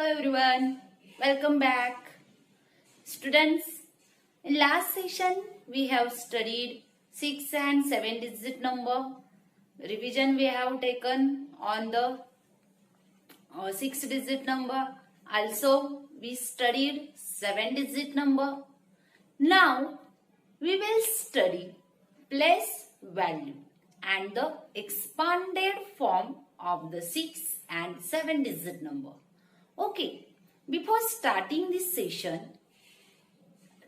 everyone, welcome back. Students, in last session we have studied 6 and 7 digit number. Revision we have taken on the 6 digit number. Also we studied 7 digit number. Now we will study place value and the expanded form of the 6 and 7 digit number. Okay, before starting this session,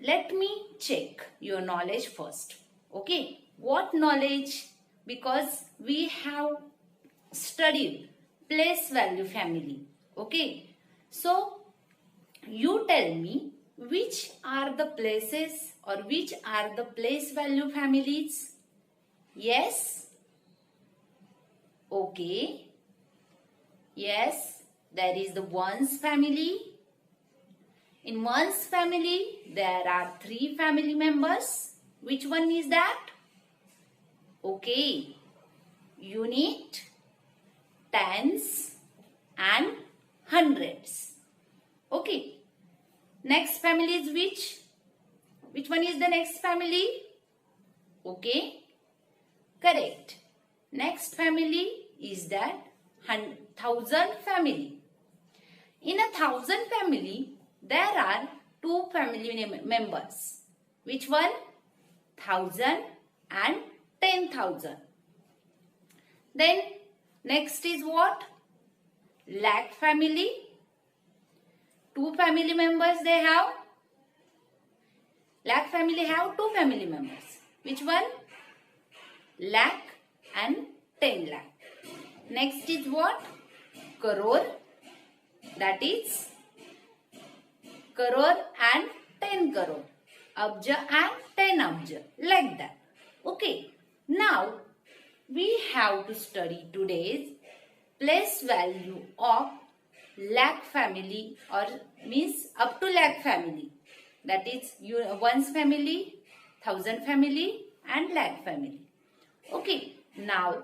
let me check your knowledge first. Okay, what knowledge? Because we have studied place value family. Okay, so you tell me which are the places or which are the place value families? Yes? Okay. Yes, there is the ones family. In ones family, there are 3 family members. Which one is that? Okay. Unit, tens and hundreds. Okay. Next family is which? Which one is the next family? Okay. Correct. Next family is that 1000 family. In a 1000 family, there are 2 family members. Which one? 1000 and 10,000. Then next is what? Lakh family. 2 family members they have. Lakh family have 2 family members. Which one? Lakh and 10 lakh. Next is what? Crore. That is crore and 10 crore. Abja and 10 abja. Like that. Okay. Now, we have to study today's place value of lakh family or means up to lakh family. That is ones family, 1000 family and lakh family. Okay. Now,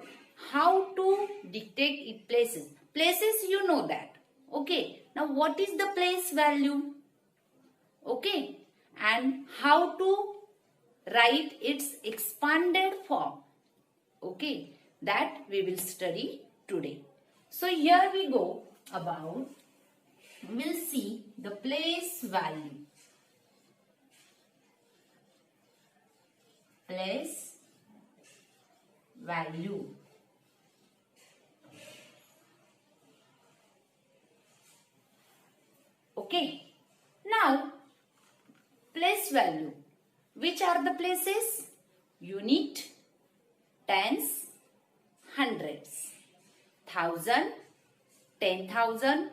how to dictate places? Places you know that. Okay. Now, what is the place value? Okay. And how to write its expanded form? Okay. That we will study today. So, here we go about, we will see the place value. Place value. Okay. Now, place value. Which are the places? Unit, tens, hundreds, 1000, 10,000,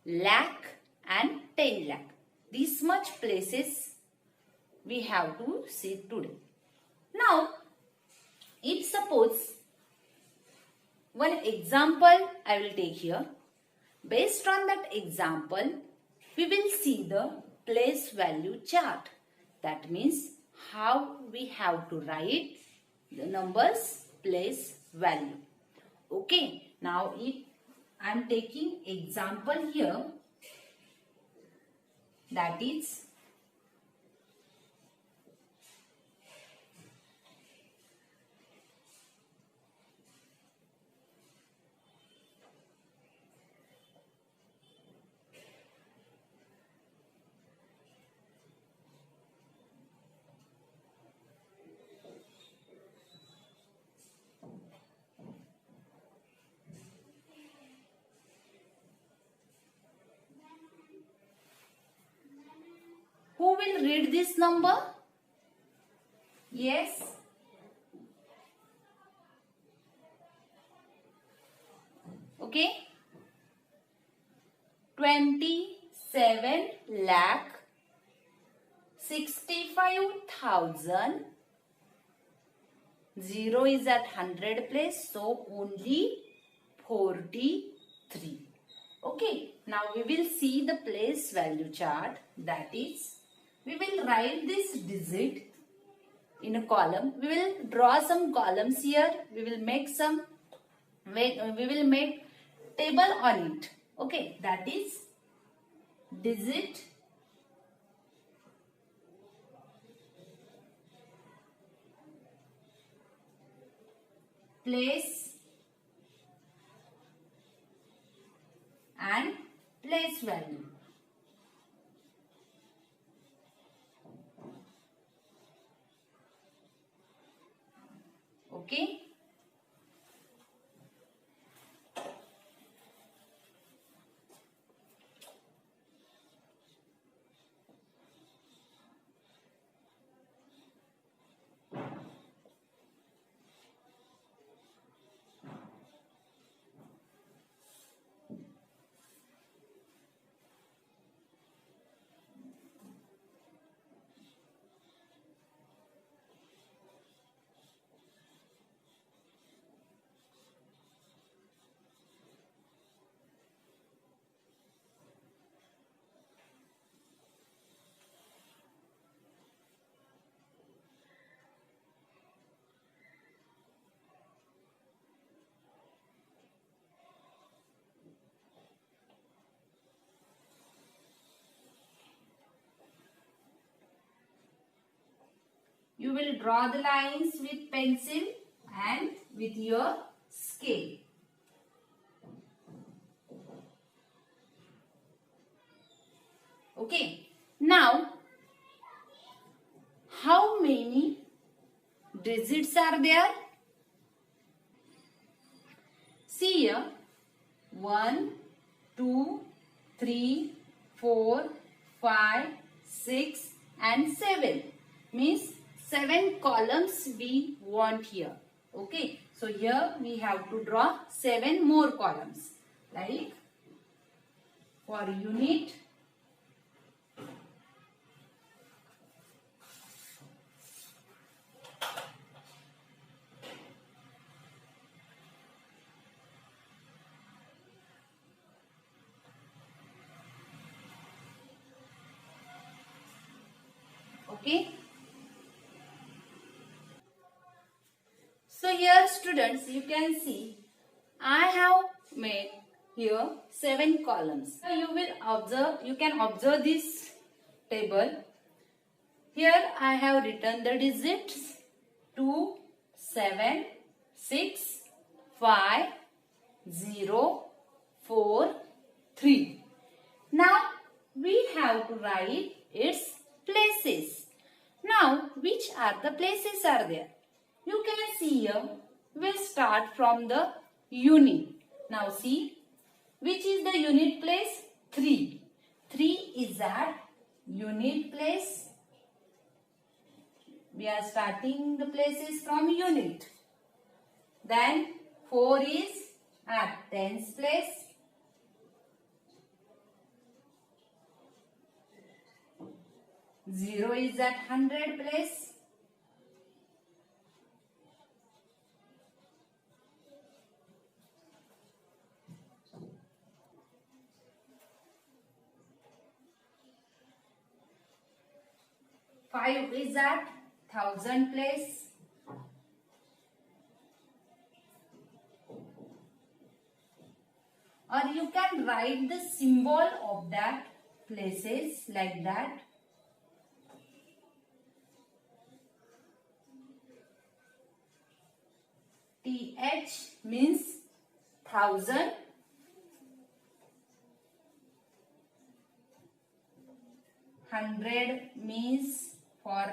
lakh and 10 lakh. These much places we have to see today. Now, if suppose one example I will take here. Based on that example, we will see the place value chart. That means how we have to write the numbers place value. Okay. Now, if I am taking example here, that is who will read this number? Yes. Okay. 27 lakh 65,000. 0 is at 100 place. So, only 43. Okay. Now, we will see the place value chart. That is, we will write this digit in a column. We will draw some columns here. We will make table on it. Okay, that is digit, place and place value. Okay. You will draw the lines with pencil and with your scale. Okay. Now, how many digits are there? See here. 1, 2, 3, 4, 5, 6 and 7. Means 7 columns we want here. Okay. So here we have to draw 7 more columns. Like for unit, okay. So here students, you can see I have made here 7 columns. So you can observe this table. Here I have written the digits 2, 7, 6, 5, 0, 4, 3. Now we have to write its places. Now which are the places are there? You can see here, we'll start from the unit. Now see, which is the unit place? 3. 3 is at unit place. We are starting the places from unit. Then 4 is at tens place. 0 is at 100 place. 5 is at 1000 place. Or you can write the symbol of that places like that. TH means 1000. Hundred means for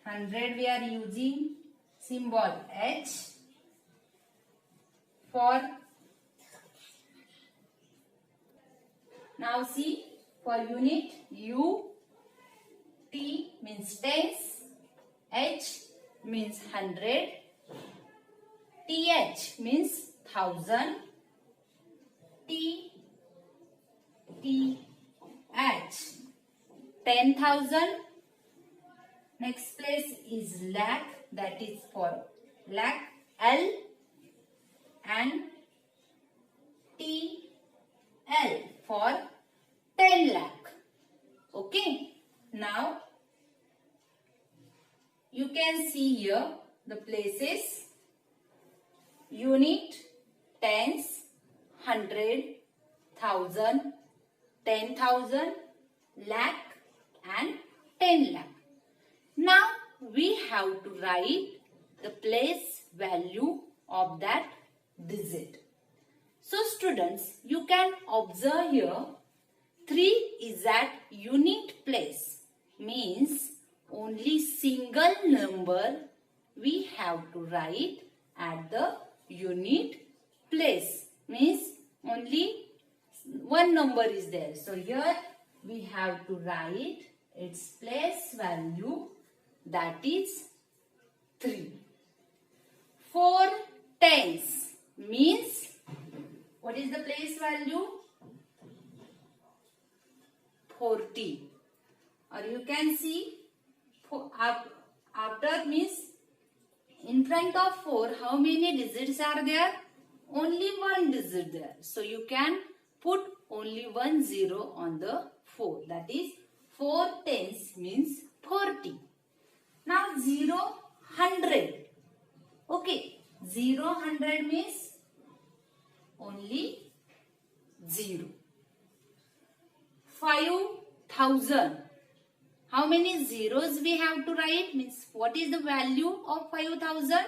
100 we are using symbol H. For now see, for unit U, T means tens, H means 100, TH means 1000, TH 10,000. Next place is lakh, that is for lakh, L and TL for 10 lakh. Okay. Now you can see here the places: unit, tens, 100, 1000, 10,000, lakh and 10 lakh. Now we have to write the place value of that digit. So students, you can observe here 3 is at unit place, means only single number we have to write at the unit place, means only one number is there. So here we have to write its place value, that is 3. 4 tens means what is the place value? 40. Or you can see after means in front of 4 how many digits are there? Only one digit there. So you can put only 1 0 on the 4. That is 4 tens means 40. Now 0 100. Okay, 0 100 means only 0. 5,000. How many zeros we have to write? Means what is the value of 5,000?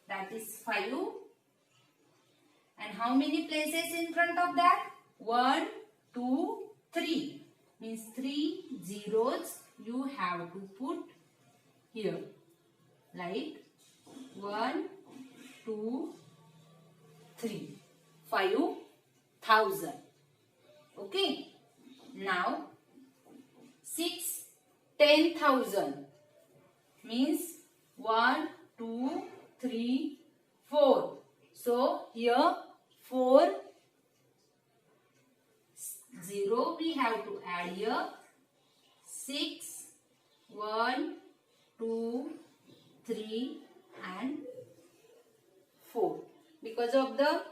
That is 5. And how many places in front of that? 1, 2, 3. Means 3 zeros you have to put here. Like 1, 2, 3. 5,000. Okay. Now 6, 10,000 means 1, 2, 3, 4. So here 4 0 we have to add here. 6, 1, 2, 3 and 4. Because of the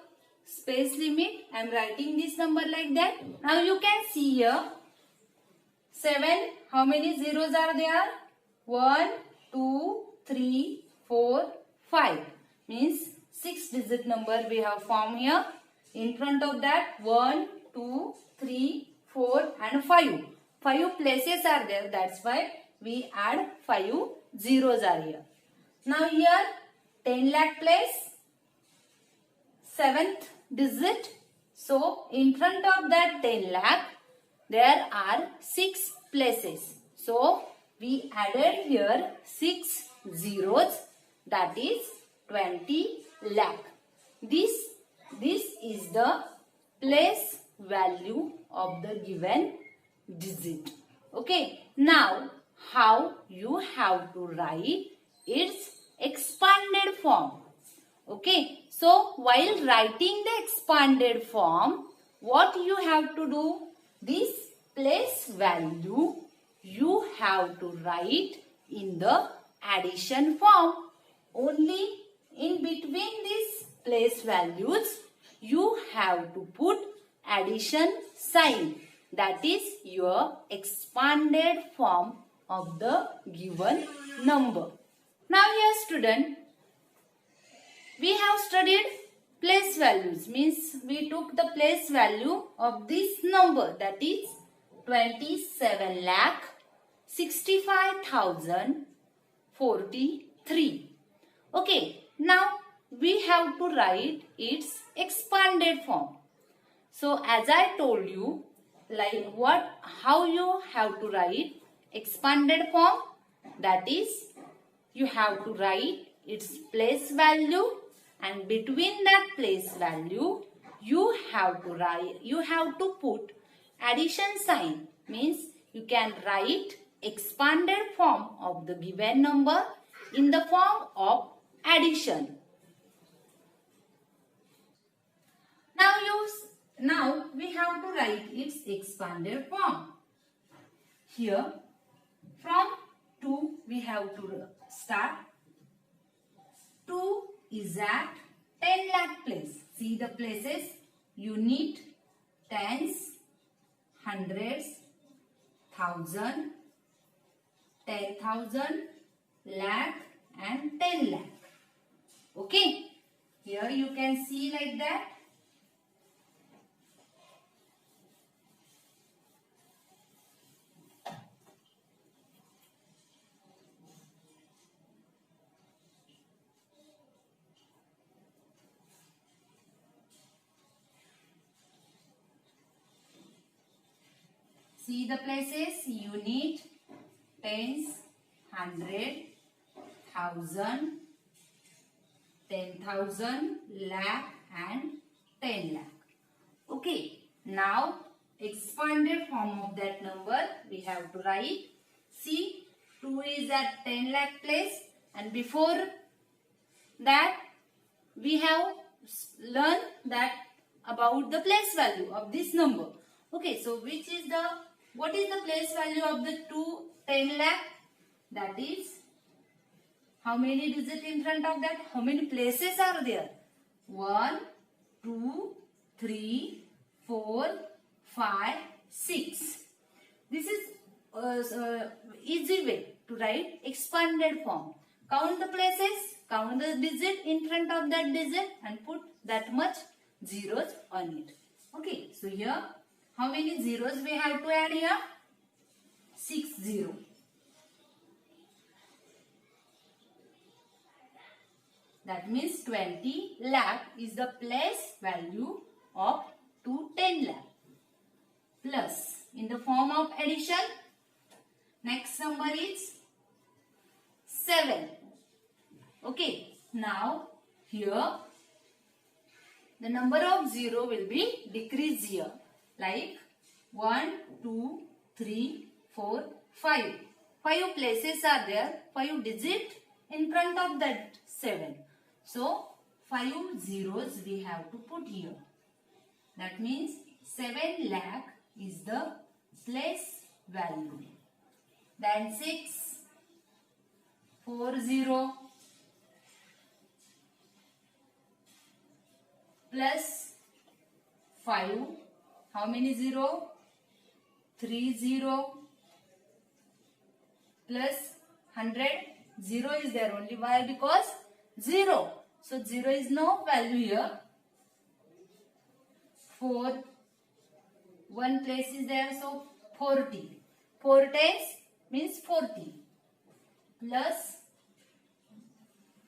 space limit, I am writing this number like that. Now you can see here 7. How many zeros are there? 1, 2, 3, 4, 5. Means 6 digit number we have formed here. In front of that 1, 2, 3, 4 and 5. 5 places are there. That's why we add 5 zeros are here. Now here 10 lakh place, 7th digit. So in front of that 10 lakh there are 6 places. So we added here 6 zeros, that is 20 lakh. This is the place value of the given digit. Okay. Now how you have to write its expanded form. Okay. So while writing the expanded form, what you have to do? This place value you have to write in the addition form. Only in between these place values you have to put addition sign. That is your expanded form of the given number. Now here student, we have studied place values, means we took the place value of this number, that is 27 lakh 65,043. Okay, now we have to write its expanded form. So as I told you, like how you have to write expanded form, that is you have to write its place value, and between that place value you have to put addition sign, means you can write expanded form of the given number in the form of addition. Now we have to write its expanded form. Here from 2 we have to start. 2 is at 10 lakh place. See the places: unit, tens, hundreds, thousand, 10,000, lakh and 10 lakh. Okay. Here you can see like that. See the places: unit, tens, 100, 1000, 10,000, lakh and 10 lakh. Okay, now expanded form of that number we have to write. See, 2 is at 10 lakh place, and before that we have learned that about the place value of this number. Okay, so what is the place value of the 10 lakh? That is, how many digits in front of that? How many places are there? 1, 2, 3, 4, 5, 6. This is easy way to write expanded form. Count the places, count the digit in front of that digit and put that much zeros on it. Okay, so here how many zeros we have to add here? 6 zeros. That means 20 lakh is the place value of 10 lakh. Plus, in the form of addition, next number is 7. Okay, now here the number of 0 will be decreased here. Like 1, 2, 3, 4, 5. 5 places are there, 5 digits in front of that 7. So, 5 zeros we have to put here. That means 7 lakh is the place value. Then 6, 4 0 plus 5. How many 0? 3 0 plus 100. 0 is there only. Why? Because 0. So 0 is no value here. 4. 1 place is there. So 40. 4 times means 40. Plus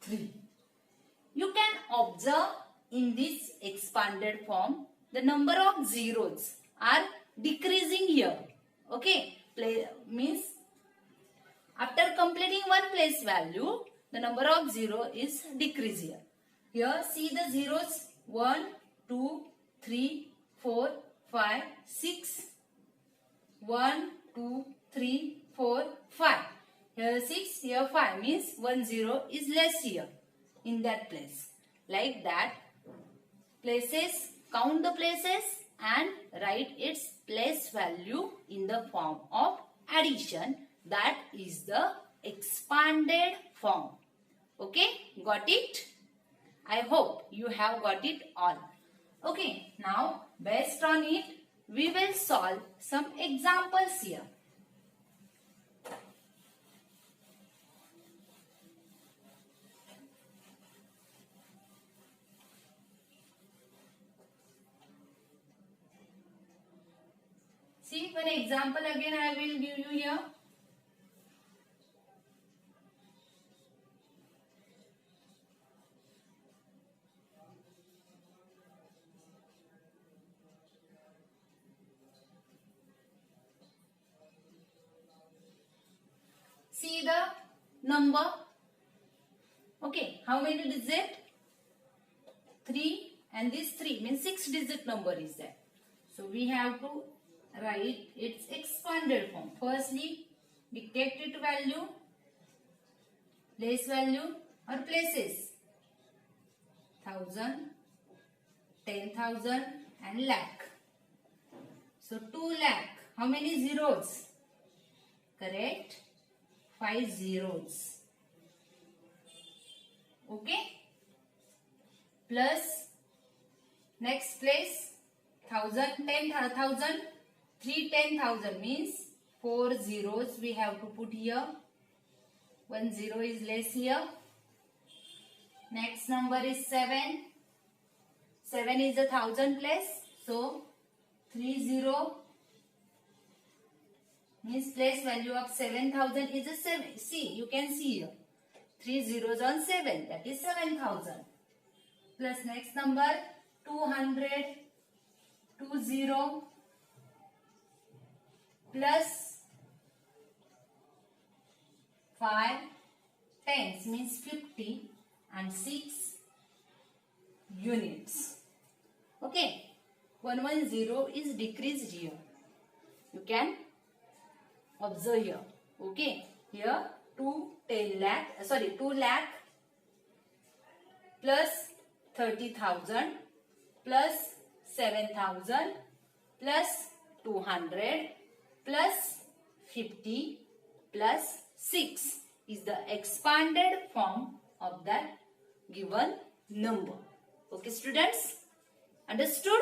3. You can observe in this expanded form, the number of zeros are decreasing here. Okay. Means after completing one place value, the number of 0 is decreased here. Here see the zeros: 1, 2, 3, 4, 5, 6. 1, 2, 3, 4, 5. Here 6, here 5 means 1 0 is less here in that place. Like that, places, count the places and write its place value in the form of addition. That is the expanded form. Okay, got it? I hope you have got it all. Okay, now based on it, we will solve some examples here. See, one example again I will give you here. See the number. Okay, how many digits? 3, and this 3 means 6 digit number is there. So we have to write its expanded form. Firstly, dictate its value, place value or places. 1000, 10,000 and lakh. So 2 lakh. How many zeros? Correct. 5 zeros. Okay. Plus next place 1000, 10,000. 3 10,000 means 4 zeros we have to put here. 1 0 is less here. Next number is 7. 7 is 1,000 place. So 3 0 means place value of 7,000 is a 7. See, you can see here. 3 zeros on 7. That is 7,000. Plus next number 200. 2 0. plus 5 tens means 50 and 6 units. Okay, 110 is decreased here. You can observe here. Okay, here 2 lakh plus 30,000 plus 7,000 plus 200 plus 50 plus 6 is the expanded form of that given number. Okay, students, understood?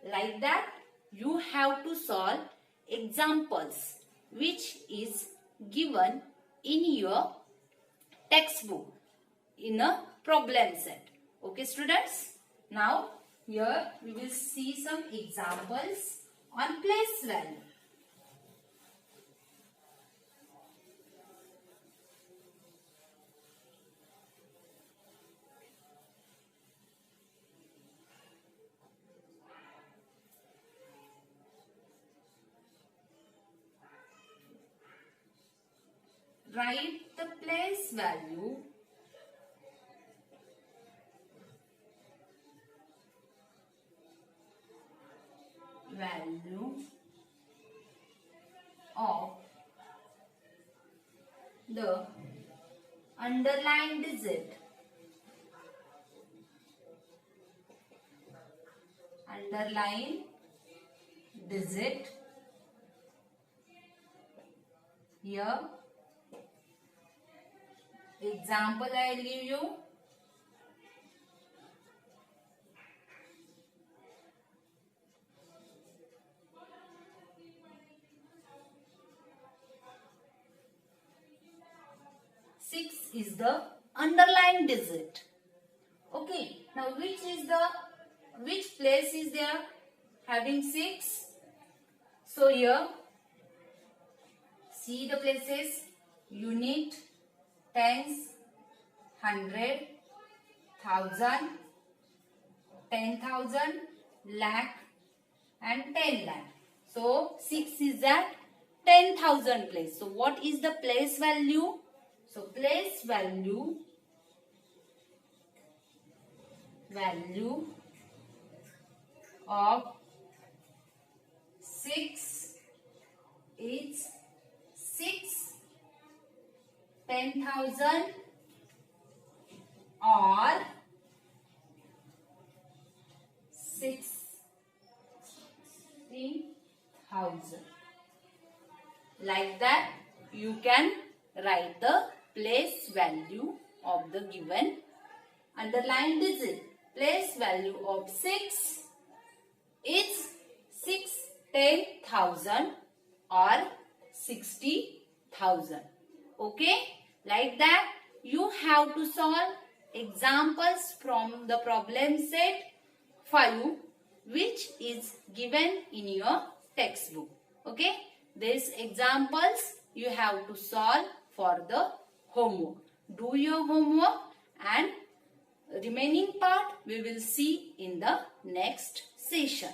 Like that you have to solve examples which is given in your textbook in a problem set. Okay, students, now here we will see some examples on place value. Write the place value of the underlined digit. Underline digit here. Example I will give you. Six is the underlined digit. Okay. Now which place is there having 6? So here see the places: unit, tens, 100, 1000, 10,000, lakh and 10 lakh. So 6 is at 10,000 place. So what is the place value? So place value of 6 is 6 10,000 or 60,000. Like that you can write the place value of the given underlined digit. Place value of 6 is 10,000 or 60,000. Okay, like that you have to solve examples from the problem set 5 which is given in your textbook. Okay, these examples you have to solve for the homework. Do your homework and remaining part we will see in the next session.